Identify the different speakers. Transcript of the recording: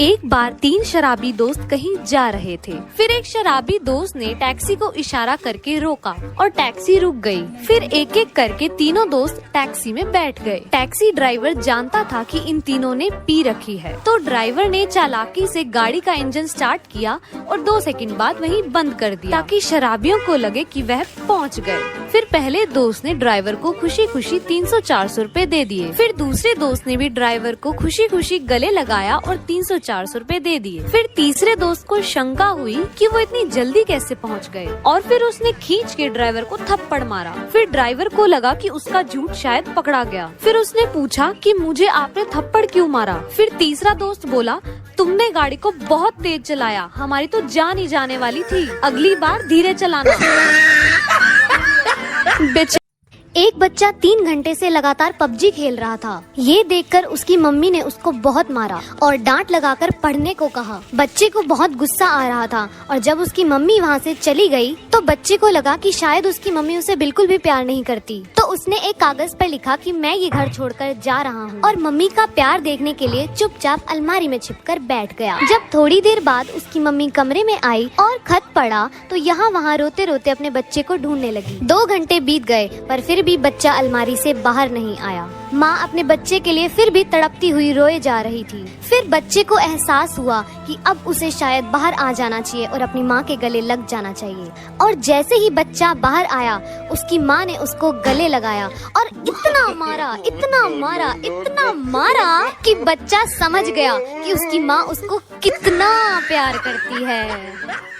Speaker 1: एक बार 3 शराबी दोस्त कहीं जा रहे थे। फिर एक शराबी दोस्त ने टैक्सी को इशारा करके रोका और टैक्सी रुक गई। फिर एक एक करके तीनों दोस्त टैक्सी में बैठ गए। टैक्सी ड्राइवर जानता था कि इन तीनों ने पी रखी है, तो ड्राइवर ने चालाकी से गाड़ी का इंजन स्टार्ट किया और 2 सेकंड बाद वहीं बंद कर दिया ताकि शराबियों को लगे कि वह पहुंच गए। फिर पहले दोस्त ने ड्राइवर को खुशी खुशी 300-400 रुपए दे दिए। फिर दूसरे दोस्त ने भी ड्राइवर को खुशी खुशी गले लगाया और 300-400 रुपए दे दिए। फिर तीसरे दोस्त को शंका हुई कि वो इतनी जल्दी कैसे पहुंच गए और फिर उसने खींच के ड्राइवर को थप्पड़ मारा। फिर ड्राइवर को लगा कि उसका झूठ शायद पकड़ा गया। फिर उसने पूछा कि मुझे आपने थप्पड़ क्यों मारा। फिर तीसरा दोस्त बोला, तुमने गाड़ी को बहुत तेज चलाया, हमारी तो जान ही जाने वाली थी, अगली बार धीरे चलाना।
Speaker 2: एक बच्चा 3 घंटे से लगातार पबजी खेल रहा था। ये देखकर उसकी मम्मी ने उसको बहुत मारा और डांट लगाकर पढ़ने को कहा। बच्चे को बहुत गुस्सा आ रहा था और जब उसकी मम्मी वहाँ से चली गई तो बच्चे को लगा कि शायद उसकी मम्मी उसे बिल्कुल भी प्यार नहीं करती। तो उसने एक कागज पर लिखा कि मैं ये घर छोड़कर जा रहा हूँ और मम्मी का प्यार देखने के लिए चुपचाप अलमारी में छिपकर बैठ गया। जब थोड़ी देर बाद उसकी मम्मी कमरे में आई और खत पढ़ा तो यहाँ वहाँ रोते रोते अपने बच्चे को ढूंढने लगी। 2 घंटे बीत गए पर फिर भी बच्चा अलमारी से बाहर नहीं आया। माँ अपने बच्चे के लिए फिर भी तड़पती हुई रोए जा रही थी। फिर बच्चे को एहसास हुआ कि अब उसे शायद बाहर आ जाना चाहिए और अपनी माँ के गले लग जाना चाहिए। और जैसे ही बच्चा बाहर आया उसकी माँ ने उसको गले लगाया और इतना मारा, इतना मारा, इतना मारा कि बच्चा समझ गया कि उसकी माँ उसको कितना प्यार करती है।